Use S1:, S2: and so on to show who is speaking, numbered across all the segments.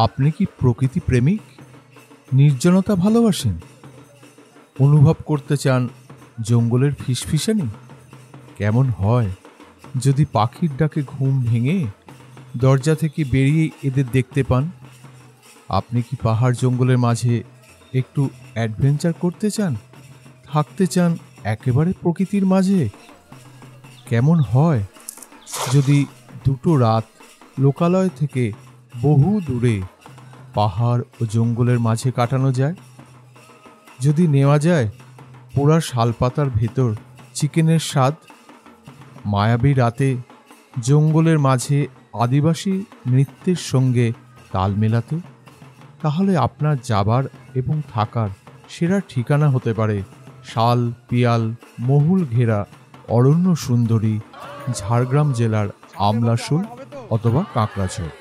S1: আপনি কি প্রকৃতি প্রেমিক, নির্জনতা ভালোবাসেন, অনুভব করতে চান জঙ্গলের ফিসফিসানি? কেমন হয় যদি পাখির ডাকে ঘুম ভেঙে দরজা থেকে বেরিয়ে এদের দেখতে পান? আপনি কি পাহাড় জঙ্গলের মাঝে একটু অ্যাডভেঞ্চার করতে চান, থাকতে চান একেবারে প্রকৃতির মাঝে? কেমন হয় যদি দুটো রাত লোকালয় থেকে বহু দূরে পাহাড় ও জঙ্গলের মাঝে কাটানো যায়? যদি নেওয়া যায় পোড়া শালপাতার ভেতর চিকেনের স্বাদ, মায়াবী রাতে জঙ্গলের মাঝে আদিবাসী নৃত্যের সঙ্গে তাল মেলাতে, তাহলে আপনার যাবার এবং থাকার সেরা ঠিকানা হতে পারে শাল পিয়াল মহুল ঘেরা অরণ্য সুন্দরী ঝাড়গ্রাম জেলার আমলাশুল অথবা কাঁকড়াঝোড়।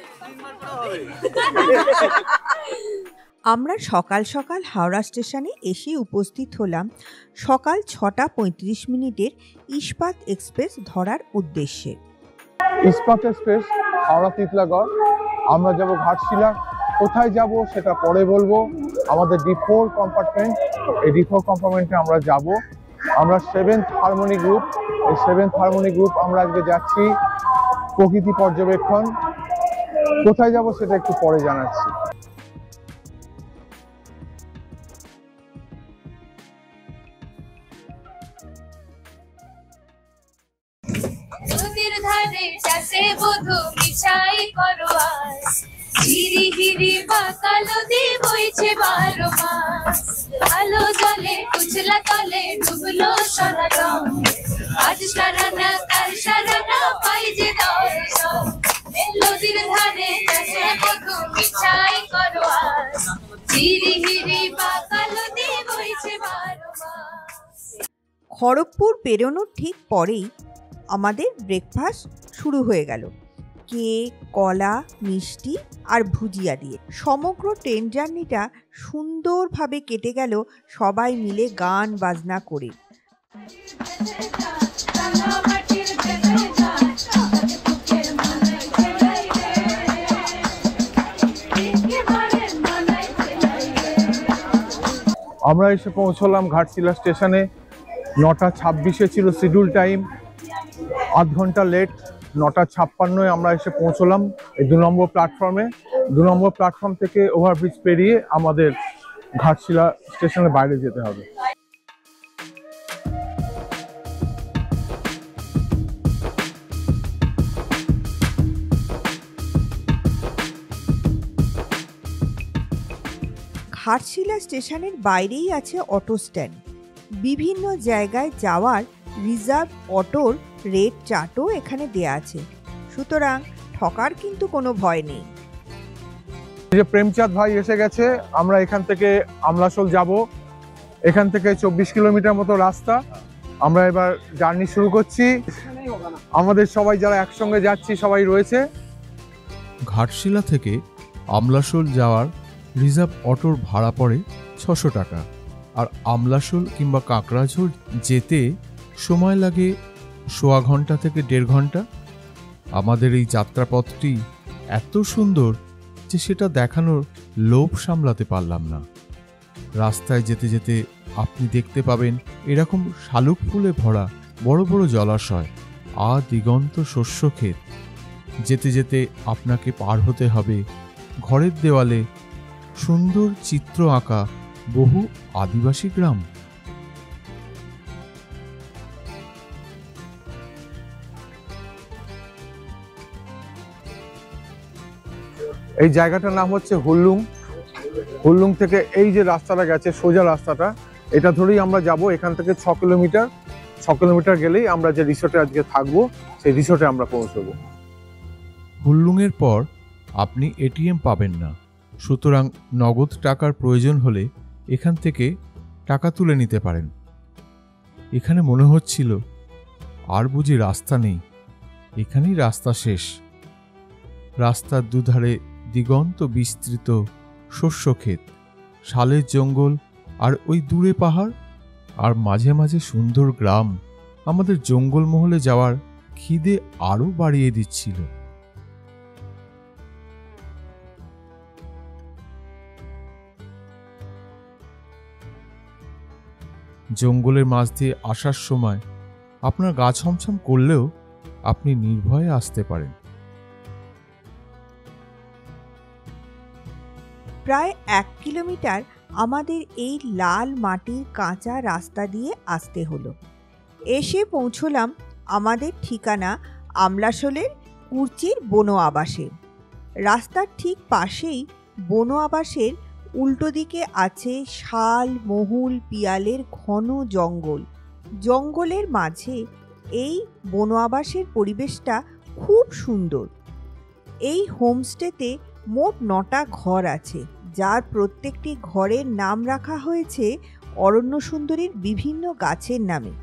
S2: আমরা সকাল সকাল হাওড়া স্টেশনে এসে উপস্থিত হলাম সকাল 6টা 35 মিনিটের ইস্পাত এক্সপ্রেস ধরার উদ্দেশ্যে।
S3: ইস্পাত এক্সপ্রেস হাওড়া তিতলাগড়। আমরা যাব ঘাটশিলা। কোথায় যাব সেটা পরে বলবো। আমাদের D4 কম্পার্টমেন্ট, এই D4 কম্পার্টমেন্টে আমরা যাব। আমরা 7th হারমোনি গ্রুপ, এই 7th হারমোনি গ্রুপ আমরা আজকে যাচ্ছি প্রকৃতি পর্যবেক্ষণ। কোথায় যাব সেটা একটু পরে জানাচ্ছি।
S2: খড়গপুর পেরোনোর ঠিক পরেই আমাদের ব্রেকফাস্ট শুরু হয়ে গেল কেক, কলা, মিষ্টি আর ভুজিয়া দিয়ে। সমগ্র ট্রেন জার্নিটা সুন্দরভাবে কেটে গেল সবাই মিলে গান বাজনা করে।
S3: আমরা এসে পৌঁছলাম ঘাটশিলা স্টেশনে। 9টা 26-এ ছিল শিডিউল টাইম, আধ ঘন্টা লেট। 9টা 56-এ আমরা এসে পৌঁছলাম এই 2 নম্বর প্ল্যাটফর্মে। 2 নম্বর প্ল্যাটফর্ম থেকে ওভারব্রিজ পেরিয়ে আমাদের ঘাটশিলা স্টেশনের বাইরে যেতে হবে।
S2: ঘাটশিলা স্টেশনের বাইরেই আছে অটো স্ট্যান্ড। বিভিন্ন জায়গায় যাওয়ার রিজার্ভ অটোর রেট চার্টও এখানে দেয়া আছে, সুতরাং ঠকার কিন্তু কোনো ভয় নেই।
S3: যে প্রেমচাঁদ ভাই এসে গেছে। আমরা এখান থেকে আমলাশোল যাব। এখান থেকে 24 কিলোমিটার মতো রাস্তা। আমরা এবার জার্নি শুরু করছি। আমাদের সবাই যারা একসঙ্গে যাচ্ছি সবাই রয়েছে।
S1: ঘাটশিলা থেকে আমলাশোল যাওয়ার রিজার্ভ অটোর ভাড়া পড়ে 600 টাকা, আর আমলাশোল কিংবা কাঁকড়াঝোড় যেতে সময় লাগে 1/4 ঘন্টা থেকে 1.5 ঘন্টা। আমাদের এই যাত্রাপথটি এত সুন্দর যে সেটা দেখানোর লোভ সামলাতে পারলাম না। রাস্তায় যেতে যেতে আপনি দেখতে পাবেন এরকম শালুক ফুলে ভরা বড় বড় জলাশয়, দিগন্ত শস্য ক্ষেত। যেতে যেতে আপনাকে পার হতে হবে ঘরের দেওয়ালে সুন্দর চিত্র আঁকা বহু আদিবাসী গ্রাম।
S3: এই জায়গাটার নাম হচ্ছে হুল্লুং। হুল্লুং থেকে এই যে রাস্তাটা গেছে, সোজা রাস্তাটা, এটা ধরেই আমরা যাব। এখান থেকে 6 কিলোমিটার গেলেই আমরা যে রিসোর্টে আজকে থাকবো সেই রিসোর্টে আমরা পৌঁছবো।
S1: হুল্লুংয়ের পর আপনি এটিএম পাবেন না, সুতরাং নগদ টাকার প্রয়োজন হলে এখান থেকে টাকা তুলে নিতে পারেন। এখানে মনে হচ্ছিল আর বুঝি রাস্তা নেই, এখানেই রাস্তা শেষ। রাস্তার দুধারে দিগন্ত বিস্তৃত শস্যক্ষেত, শালের জঙ্গল, আর ওই দূরে পাহাড়, আর মাঝে মাঝে সুন্দর গ্রাম। আমাদের জঙ্গলমহলে যাওয়ার খিদে আরও বাড়িয়ে দিচ্ছিল। জঙ্গলের মাঝ দিয়ে আসার সময় আপনার গা ছমছম করলেও আপনি নির্ভয়ে আসতে পারেন।
S2: প্রায় 1 কিলোমিটার আমাদের এই লাল মাটির কাঁচা রাস্তা দিয়ে আসতে হলো। এসে পৌঁছলাম আমাদের ঠিকানা আমলাশোলের কুর্চির বনো আবাসে। রাস্তার ঠিক পাশেই বনো আবাসের উল্টো দিকে আছে শাল, মহুল, পিয়ালের ঘন জঙ্গল। জঙ্গলের মাঝে এই বনো আবাসের পরিবেশটা খুব সুন্দর। এই হোমস্টেতে মোট 9টা ঘর আছে, যার প্রত্যেকটি ঘরের নাম রাখা হয়েছে অরণ্য সুন্দরীর বিভিন্ন গাছের নামে।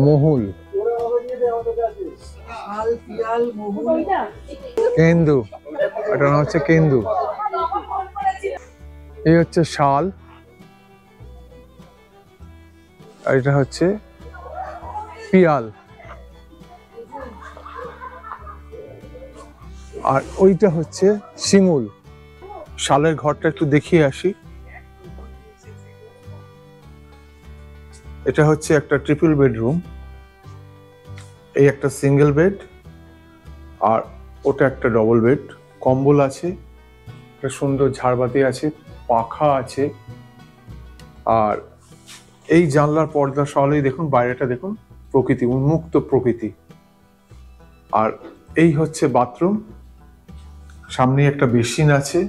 S3: মহুল, কেন্দু, এটা নাম হচ্ছে কেন্দু। এই হচ্ছে শাল, আর এটা হচ্ছে পিয়াল, আর ওইটা হচ্ছে শিমুল। শালের ঘরটা একটু দেখিয়ে আসি। এটা হচ্ছে একটা ট্রিপল বেডরুম। এই একটা সিঙ্গেল বেড, আর ওটা একটা ডবল বেড। কম্বল আছে, একটা সুন্দর ঝাড়বাতি আছে, পাখা আছে। আর এই জানলার পর্দা সহলেই দেখুন, বাইরেটা দেখুন, প্রকৃতি, উন্মুক্ত প্রকৃতি। আর এই হচ্ছে বাথরুম। সামনে একটা বেসিন আছে,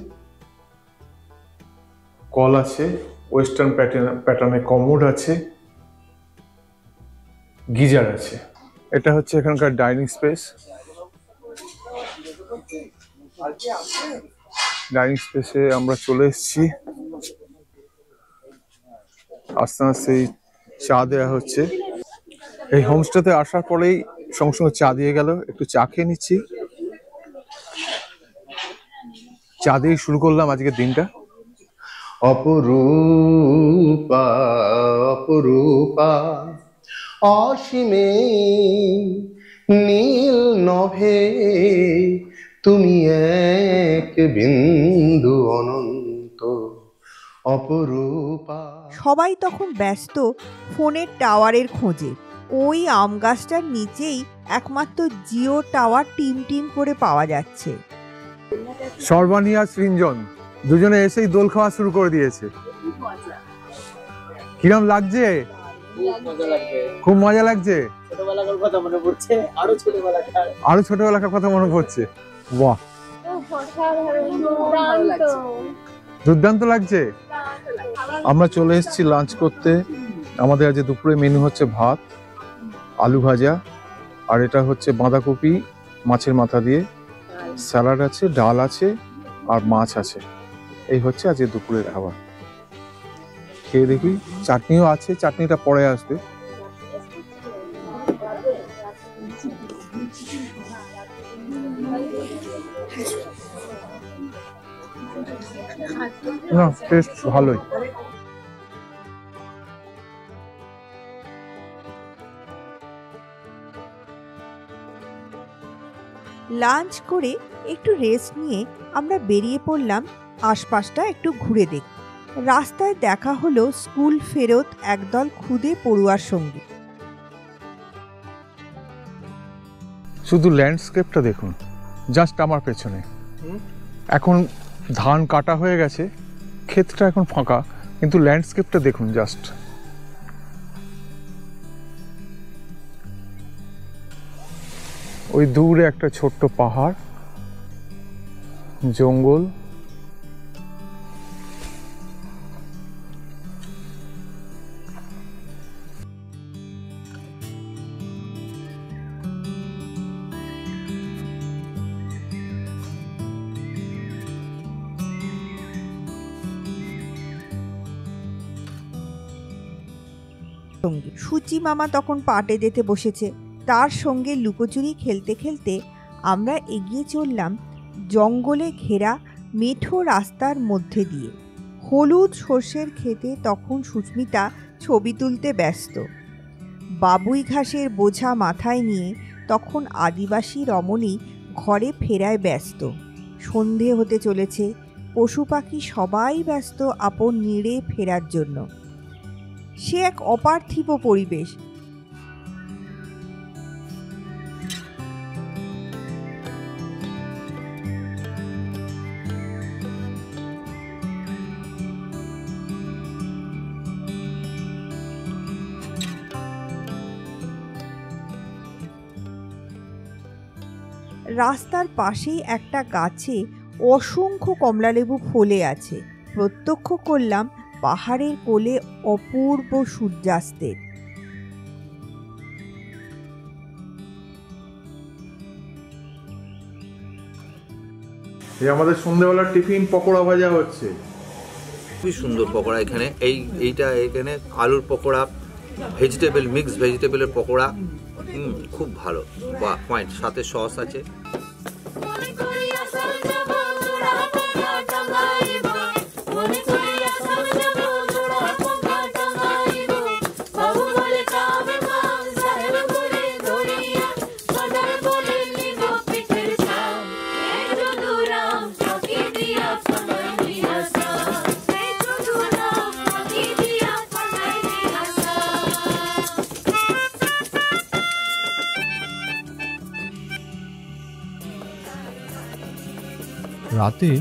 S3: কল আছে, ওয়েস্টার্ন প্যাটার্নে কমোড আছে, গিজার আছে। এটা হচ্ছে এখানকার ডাইনিং স্পেস। ডাইনিং স্পেসে আমরা চলে এসেছি। আস্তে আস্তে চা দেওয়া হচ্ছে। এই হোমস্টেতে আসার পরেই সঙ্গে সঙ্গে চা দিয়ে গেল। একটু চা খেয়ে নিচ্ছি। চা দিয়ে শুরু করলাম আজকের দিনটা।
S4: অপরূপা অপরূপা অসীমে নীল নভে, তুমি এক বিন্দু অনন্ত অপরূপা।
S2: সবাই তখন ব্যস্ত ফোনের টাওয়ারের খোঁজে। ওই আম গাছটার নিচেই একমাত্র জিও টাওয়ার টিম টিম করে পাওয়া যাচ্ছে।
S3: সর্বাণী আর সৃঞ্জন দুজনে এসেই দোল খাওয়া শুরু করে দিয়েছে। কিরম লাগছে? খুব মজা লাগছে।
S5: ছোটবেলাকার কথা মনে পড়ছে,
S3: আরো ছোটবেলাকার কথা মনে পড়ছে। বাহ, দুর্দান্ত লাগছে। আমরা চলে এসেছি লাঞ্চ করতে। আমাদের আজ দুপুরে মেনু হচ্ছে ভাত, আলু ভাজা, আর এটা হচ্ছে বাঁধাকপি মাছের মাথা দিয়ে, স্যালাড আছে, ডাল আছে, আর মাছ আছে। এই হচ্ছে আজকে দুপুরের খাবার। খেয়ে দেখি। চাটনিও আছে, চাটনিটা পরে আসবে। না, টেস্ট ভালোই।
S2: লাঞ্চ করে একটু রেস্ট নিয়ে আমরা বেরিয়ে পড়লাম আশপাশটা একটু ঘুরে দেখ। রাস্তায় দেখা হলো স্কুল ফেরত একদল খুদে পড়ুয়ার সঙ্গে।
S3: শুধু ল্যান্ডস্কেপটা দেখুন, জাস্ট আমার পেছনে। এখন ধান কাটা হয়ে গেছে, ক্ষেতটা এখন ফাঁকা, কিন্তু ল্যান্ডস্কেপটা দেখুন জাস্ট। ওই দূরে একটা ছোট্ট পাহাড়, জঙ্গল,
S2: সুচি মামা তখন পাটে দিতে বসেছে। তার সঙ্গে লুকোচুরি খেলতে খেলতে আমরা এগিয়ে চললাম জঙ্গলে ঘেরা মেঠো রাস্তার মধ্যে দিয়ে। হলুদ সর্ষের ক্ষেতে তখন সুস্মিতা ছবি তুলতে ব্যস্ত। বাবুই ঘাসের বোঝা মাথায় নিয়ে তখন আদিবাসী রমণী ঘরে ফেরায় ব্যস্ত। সন্ধে হতে চলেছে, পশু পাখি সবাই ব্যস্ত আপন নিড়ে ফেরার জন্য। সে এক অপার্থিব পরিবেশ। রাস্তার পাশেই একটা গাছে অসংখ্য কমলালেবু ফলে আছে। প্রত্যক্ষ করলাম পাহাড়ের কোলে অপূর্ব সূর্যাস্তের।
S3: এই আমাদের সন্ধ্যেবেলার টিফিন পকোড়া ভাজা হচ্ছে।
S6: খুবই সুন্দর পকোড়া এখানে। এইটা এখানে আলুর পকোড়া, ভেজিটেবল মিক্স ভেজিটেবলের পকোড়া, খুব ভালো। বাহ, পয়েন্ট। সাথে সস আছে।
S1: রাতে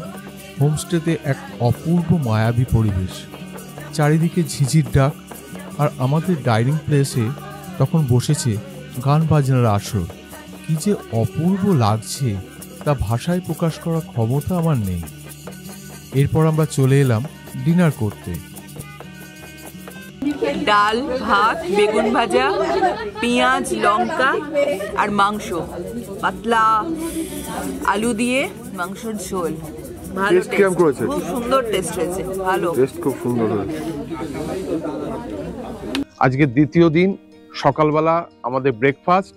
S1: হোমস্টেতে এক অপূর্ব মায়াবী পরিবেশ। চারিদিকে ঝিঝির ডাক, আর আমাদের ডাইনিং প্লেসে তখন বসেছে গান বাজনার আসর। কি যে অপূর্ব লাগছে তা ভাষায় প্রকাশ করার ক্ষমতা আমার নেই। এরপর আমরা চলে এলাম ডিনার করতে।
S7: ডাল, ভাত, বেগুন ভাজা, পেঁয়াজ, লঙ্কা আর মাংস, পাতলা আলু দিয়ে মাংসের ঝোল। ভালো টেস্ট, খুব সুন্দর টেস্ট হয়েছে, ভালো
S3: টেস্ট খুব সুন্দর হয়েছে। আজকে দ্বিতীয় দিন, সকালবেলা আমাদের ব্রেকফাস্ট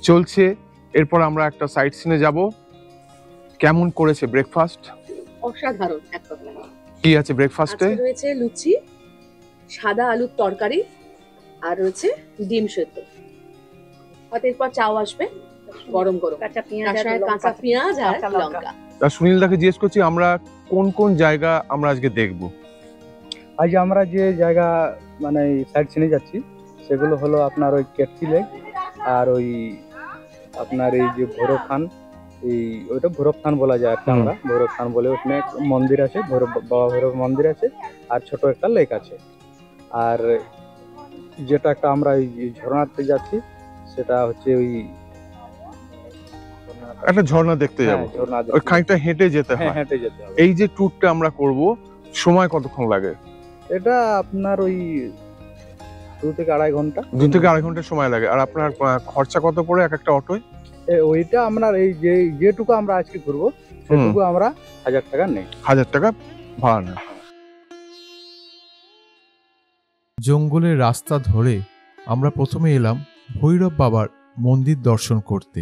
S3: চলছে। এরপর আমরা একটা সাইট সিনে যাব। কেমন করেছে ব্রেকফাস্ট?
S8: অসাধারণ এক কথা।
S3: কি আছে ব্রেকফাস্টে?
S8: রয়েছে লুচি, সাদা আলুর তরকারি, আর রয়েছে ডিম সেদ্ধ। হয়তো এরপর চাও আসবে গরম গরম, কাঁচা পেঁয়াজ আর লঙ্কা।
S3: সুনীল দাকে জিজ্ঞেস করছি আমরা কোন কোন জায়গা আমরা আজকে দেখব।
S9: আজ আমরা যে জায়গা মানে সাইড সিনে যাচ্ছি সেগুলো হলো আপনার ওই কেটকি লেক, আর ওই আপনার এই যে ভৈরব খান, এই ওইটা ভৈরব খান বলা যায় একটা, আমরা ভৈরব খান বলে। ওখানে মন্দির আছে, বাবা ভৈরব মন্দির আছে, আর ছোট একটা লেক আছে। আর যেটা একটা আমরা ওই যাচ্ছি সেটা হচ্ছে ওই
S3: একটা ঝর্ণা দেখতে যাব। ওই খানিকটা হেঁটে যেতে হয়।
S9: হেঁটে যেতে হবে।
S3: এই যে ট্যুরটা আমরা করব, সময় কতক্ষণ লাগে?
S9: এটা আপনার ওই 2 থেকে আড়াই ঘন্টা।
S3: 2 থেকে আড়াই ঘন্টা সময় লাগে। আর আপনার খরচা কত পড়ে এক একটা অটোয়?
S9: ওইটা আমরা এই যেটুকু আমরা আজকে ঘুরবো সেটুকু আমরা 1000 টাকা নেই।
S3: 1000 টাকা ভাড়া নেই।
S1: জঙ্গলের রাস্তা ধরে আমরা প্রথমে এলাম ভৈরব বাবার মন্দির দর্শন করতে।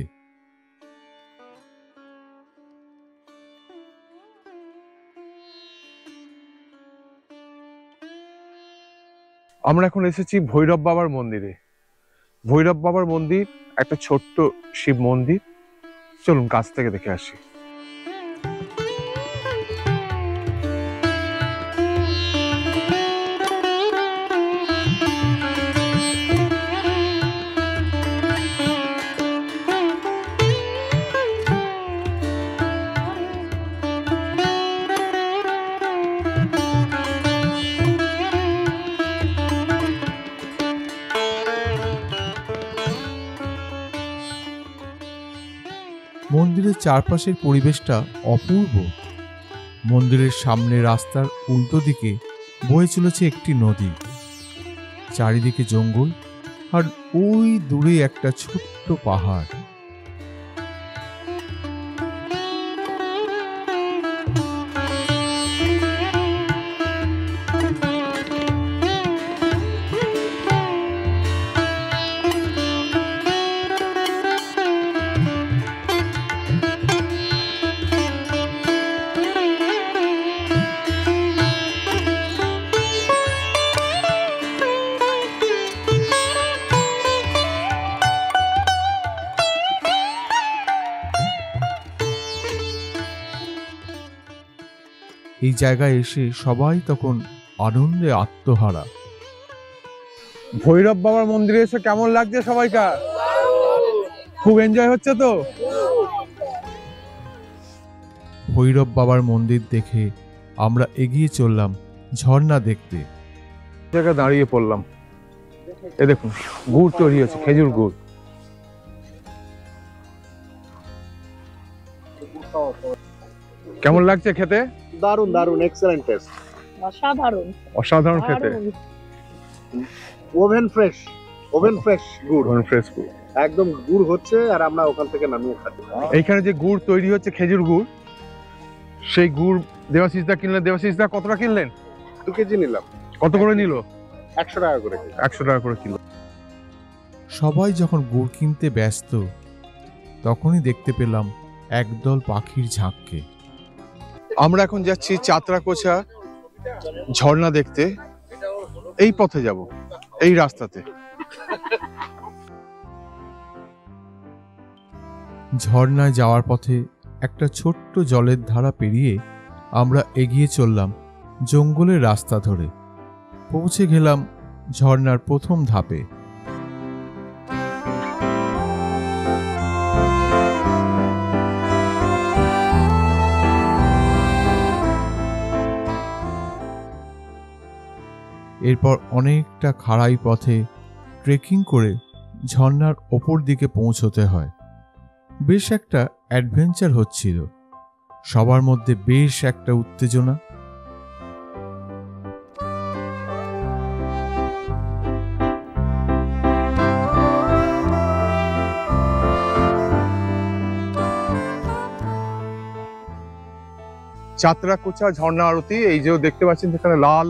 S3: আমরা এখন এসেছি ভৈরব বাবার মন্দিরে। ভৈরব বাবার মন্দির একটা ছোট্ট শিব মন্দির। চলুন কাছ থেকে দেখে আসি।
S1: মন্দিরের চারপাশের পরিবেশটা অপূর্ব। মন্দিরের সামনে রাস্তার উল্টো দিকে বয়ে চলেছে একটি নদী। চারিদিকে জঙ্গল, আর ওই দূরে একটা ছোট্ট পাহাড়। এই জায়গায় এসে সবাই তখন আনন্দে আত্মহারা।
S3: ভৈরব বাবার মন্দিরে এসে কেমন লাগছে সবাইকার? খুব এনজয় হচ্ছে তো?
S1: ভৈরব বাবার মন্দির দেখে আমরা এগিয়ে চললাম ঝর্ণা দেখতে।
S3: জায়গায় দাঁড়িয়ে পড়লাম, এ দেখুন গুড় তৈরি হচ্ছে, খেজুর গুড়। কেমন লাগছে খেতে?
S4: দারুন দারুন, এক্সেলেন্ট টেস্ট,
S8: অসাধারণ
S3: অসাধারণ খেতে।
S4: ওভেন ফ্রেশ গুড়,
S3: ফ্রেশ গুড়
S4: একদম গুড় হচ্ছে, আর আমরা ওখান থেকে নামিয়ে খাচ্ছি।
S3: এইখানে যে গুড় তৈরি হচ্ছে খেজুর গুড়, সেই গুড় দেবাশিস দা কিনলেন। দেবাশিস দা কতটা কিনলেন?
S4: 2 কেজি নিলাম।
S3: কত করে নিল?
S4: 100 টাকা করে।
S3: 100 টাকা করে কিলো।
S1: সবাই যখন গুড় কিনতে ব্যস্ত, তখনই দেখতে পেলাম একদল পাখির ঝাঁককে।
S3: আমরা এখন যাচ্ছি চাতরাকোছা ঝর্ণা দেখতে। এই পথে যাব, এই রাস্তাতে।
S1: ঝর্ণায় যাওয়ার পথে একটা ছোট্ট জলের ধারা পেরিয়ে আমরা এগিয়ে চললাম জঙ্গলের রাস্তা ধরে। পৌঁছে গেলাম ঝর্ণার প্রথম ধাপে। এরপর অনেকটা খাড়াই পথে ট্রেকিং করে ঝর্ণার ওপর দিকে পৌঁছতে হয়। বেশ একটা অ্যাডভেঞ্চার হচ্ছিল, সবার মধ্যে বেশ একটা উত্তেজনা।
S3: চাতরাকোছা ঝর্ণা আরতি, এই যে দেখতে পাচ্ছেন যেখানে লাল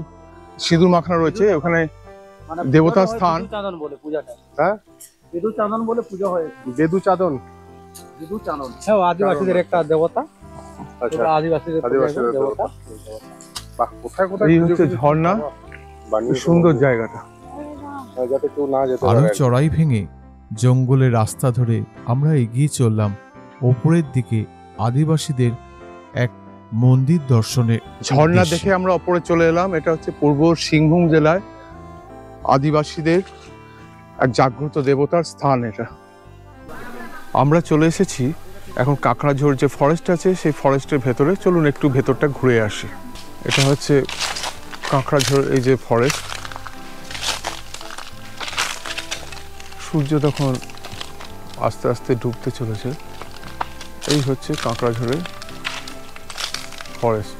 S3: সিঁদুর মাখানো রয়েছে, ওখানে দেবতার স্থান। হ্যাঁ,
S9: বেদু চাঁদন বলে পূজা হয়।
S3: বেদু চাঁদন,
S9: হ্যাঁ, আদিবাসীদের একটা দেবতা।
S3: আচ্ছা,
S9: আদিবাসীদের দেবতা।
S3: কোথায় কোথায় এই হচ্ছে ঝর্ণা, সুন্দর জায়গাটা, যাতে কেউ না যেতে পারে।
S1: আরো চড়াই ভেঙে জঙ্গলের রাস্তা ধরে আমরা এগিয়ে চললাম ওপরের দিকে আদিবাসীদের এক মন্দির দর্শনে।
S3: ঝর্ণা দেখে আমরা ওপরে চলে এলাম। এটা হচ্ছে পূর্ব সিংভূম জেলায় আদিবাসীদের এক জাগ্রত দেবতার স্থান এটা। আমরা চলে এসেছি এখন কাঁকড়াঝোড় যে ফরেস্ট আছে, সেই ফরেস্টের ভেতরে। চলুন একটু ভেতরটা ঘুরে আসি। এটা হচ্ছে কাঁকড়াঝোড়, এই যে ফরেস্ট। সূর্য তখন আস্তে আস্তে ডুবতে চলেছে। এই হচ্ছে কাঁকড়াঝোড়ের ফরেস্ট।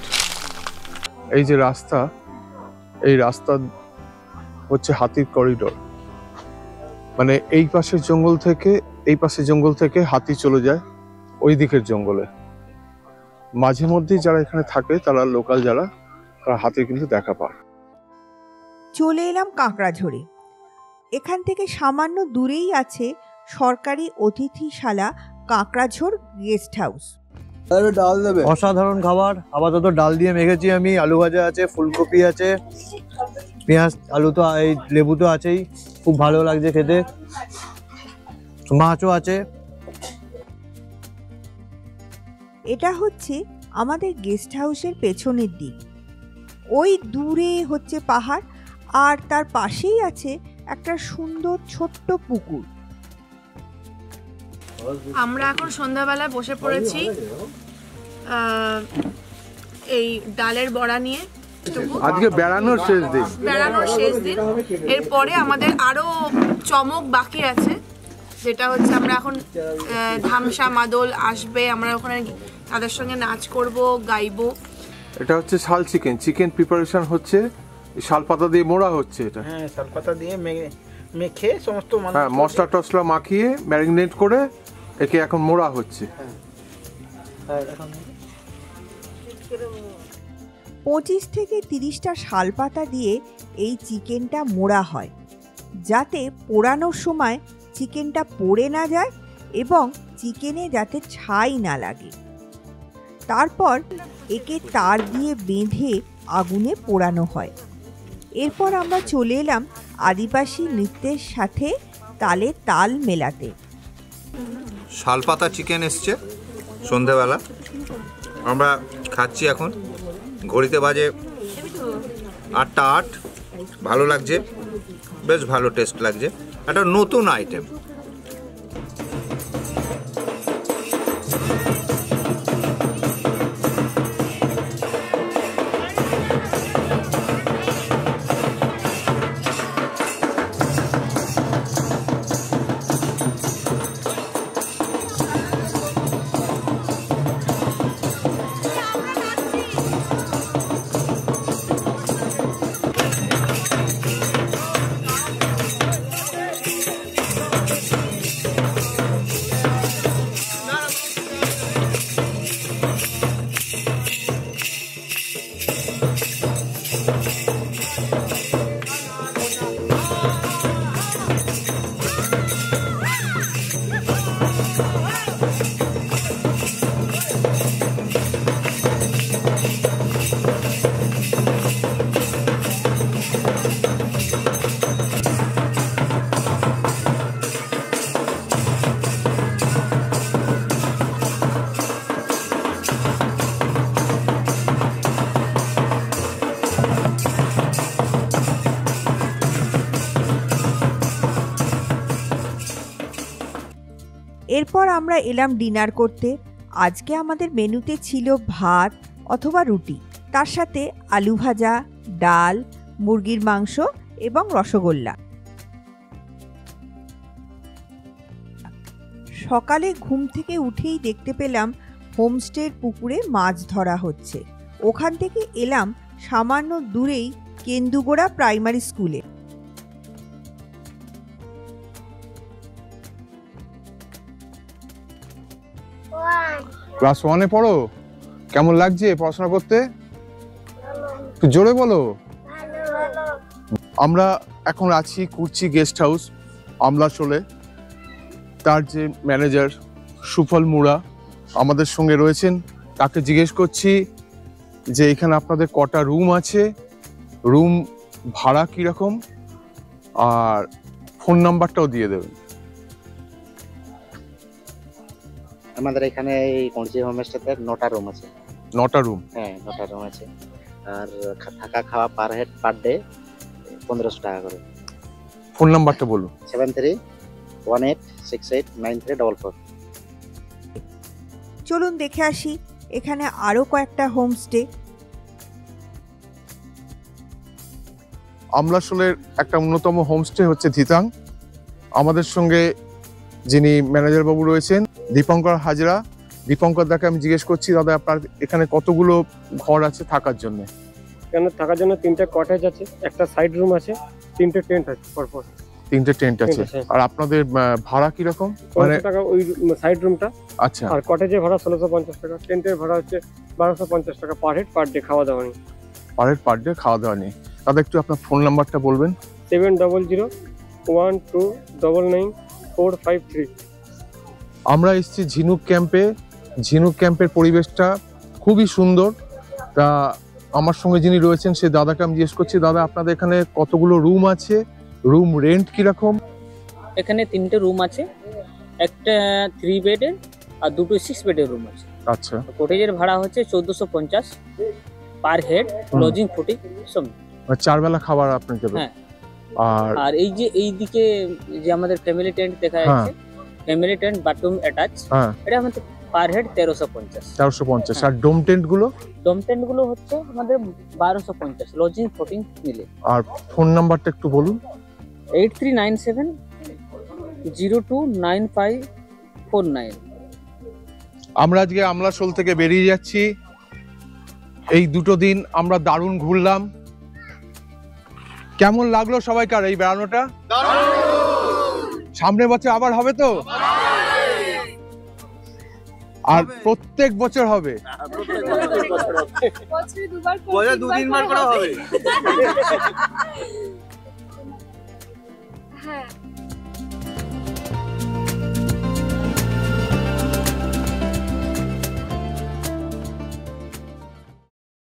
S3: এই যে রাস্তা, এই রাস্তা হচ্ছে হাতির করিডোর। মানে এই পাশের জঙ্গল থেকে এই পাশের জঙ্গল থেকে হাতি চলে যায় ওই দিকের জঙ্গলে। মাঝে মধ্যেই যারা এখানে থাকে, তারা লোকাল যারা, তারা হাতির কিন্তু দেখা পায়।
S2: চলে এলাম কাঁকড়াঝোড়ে। এখান থেকে সামান্য দূরেই আছে সরকারি অতিথিশালা কাঁকড়াঝোড় গেস্ট হাউস।
S9: ডাল দেবে, অসাধারণ খাবার। আপাতত ডাল দিয়ে মেখেছি আমি। আলু ভাজা আছে, ফুলকপি আছে, পেঁয়াজ, আলু তো, এই লেবু তো আছেই। খুব ভালো লাগছে খেতে। মাছও আছে।
S2: এটা হচ্ছে আমাদের গেস্ট হাউসের পেছনের দিক। ওই দূরে হচ্ছে পাহাড়, আর তার পাশেই আছে একটা সুন্দর ছোট্ট পুকুর।
S10: আমরা এখন সন্ধ্যাবেলায় বসে পড়েছি এই ডালের বড়া নিয়ে।
S3: আজকে বেড়ানোর শেষ দিন।
S10: এরপরে আমাদের আরো চমক বাকি আছে, যেটা হচ্ছে আমরা এখন ধামসা মাদল আসবে, আমরা ওখানে তাদের সঙ্গে নাচ করব, গাইবো।
S3: এটা হচ্ছে শাল চিকেন। চিকেন প্রিপারেশন হচ্ছে, শাল পাতা দিয়ে মোড়া হচ্ছে এটা।
S5: হ্যাঁ, শাল পাতা দিয়ে মেখে সমস্ত
S3: মশলা টসলা মাখিয়ে ম্যারিনেট করে একে এখন মোড়া হচ্ছে।
S2: 25 থেকে 30টা শাল পাতা দিয়ে এই চিকেনটা মোড়া হয়, যাতে পোড়ানোর সময় চিকেনটা পড়ে না যায় এবং চিকেনে যাতে ছাই না লাগে। তারপর একে তার দিয়ে বেঁধে আগুনে পোড়ানো হয়। এরপর আমরা চলে এলাম আদিবাসী নৃত্যের সাথে তালে তাল মেলাতে।
S6: শালপাতা চিকেন এসছে সন্ধ্যাবেলা, আমরা খাচ্ছি এখন। ঘড়িতে বাজে 8টা 8। ভালো লাগছে, বেশ ভালো টেস্ট লাগছে, একটা নতুন আইটেম।
S2: এরপর আমরা এলাম ডিনার করতে। আজকে আমাদের মেনুতে ছিল ভাত অথবা রুটি, তার সাথে আলু ভাজা, ডাল, মুরগির মাংস এবং রসগোল্লা। সকালে ঘুম থেকে উঠেই দেখতে পেলাম হোমস্টের পুকুরে মাছ ধরা হচ্ছে। ওখান থেকে এলাম সামান্য দূরেই কেন্দুগোড়া প্রাইমারি স্কুলে।
S3: ক্লাস 1-এ পড়ো? কেমন লাগছে পড়াশোনা করতে? একটু জোরে বলো। আমরা এখন আছি কুর্চি গেস্ট হাউস আমলাশোলে। তার যে ম্যানেজার সুফল মুড়া আমাদের সঙ্গে রয়েছেন, তাকে জিজ্ঞেস করছি যে এখানে আপনাদের কটা রুম আছে, রুম ভাড়া কিরকম, আর ফোন নাম্বারটাও দিয়ে দেবেন।
S11: আমাদের এখানে এই কুর্চি হোমস্টেতে 9টা রুম আছে।
S3: 9টা রুম?
S11: হ্যাঁ, 9টা রুম আছে। আর থাকা খাওয়া পার হেড পার ডে 1500 টাকা করে।
S3: ফোন নাম্বারটা বলুন।
S11: 7318689344।
S2: চলুন দেখে আসি এখানে আরো কয়েকটা হোমস্টে।
S3: আমলাশোলের একটা অন্যতম হোমস্টে হচ্ছে ধিতাং। আমাদের সঙ্গে যিনি ম্যানেজার বাবু রয়েছেন দীপঙ্কর হাজরা। দীপঙ্কর দাকে আমি জিজ্ঞেস করছি, দাদা আপনার এখানে কতগুলো ঘর আছে থাকার জন্য?
S12: এখানে থাকার জন্য 3টে কটেজ আছে, একটা সাইড রুম আছে, 3টে টেন্ট আছে পরপর।
S3: 3টে টেন্ট আছে। আর আপনাদের ভাড়া কি রকম?
S12: মানে টাকা ওই সাইড রুমটা।
S3: আচ্ছা।
S12: আর কটেজের ভাড়া 1650 টাকা, টেন্টের ভাড়া হচ্ছে 1250 টাকা পার হেড পার ডে, খাওয়া দাওয়া নেই।
S3: পার হেড পার ডে খাওয়া দাওয়া নেই। দাদা একটু আপনার ফোন নাম্বারটা বলবেন।
S12: 7001299453।
S3: আমরা এসেছি ঝিনুক ক্যাম্পে। ঝিনুক ক্যাম্পের পরিবেশটা খুবই সুন্দর। তা আমার সঙ্গে যিনি রয়েছেন সেই দাদাকে আমি জিজ্ঞেস করছি, দাদা আপনাদের এখানে কতগুলো রুম আছে, রুম রেন্ট কিরকম?
S13: এখানে 3টে রুম আছে, একটা 3 বেডের আর 2টো 6 বেডের রুম আছে।
S3: আচ্ছা।
S13: কটেজের ভাড়া হচ্ছে 1450 পার হেড, লজিং ফুটিং সব।
S3: 4 বেলা খাবার আপনি দেবেন?
S13: হ্যাঁ। আর এই যে এইদিকে যে আমাদের ফ্যামিলি টেন্ট দেখা যাচ্ছে, ফ্যামিলি টেন্ট বাথরুম অ্যাটাচ, এটা আমাদের পার হেড 1350।
S3: 1350। আর ডোম টেন্ট গুলো?
S13: ডোম টেন্ট গুলো হচ্ছে আমাদের 1250, লজিং ফুটিং মিলে।
S3: আর ফোন নাম্বারটা একটু বলুন।
S13: 8397029549।
S3: আমরা আজকে আমলাশোল থেকে বেরিয়ে যাচ্ছি। এই 2টো দিন আমরা দারুণ ঘুরলাম। কেমন লাগলো সবাইকার এই বেড়ানোটা? সামনের বছর আবার হবে তো? আর প্রত্যেক বছর হবে?
S5: বছরে 2-3 বার করা হবে।
S10: হ্যাঁ।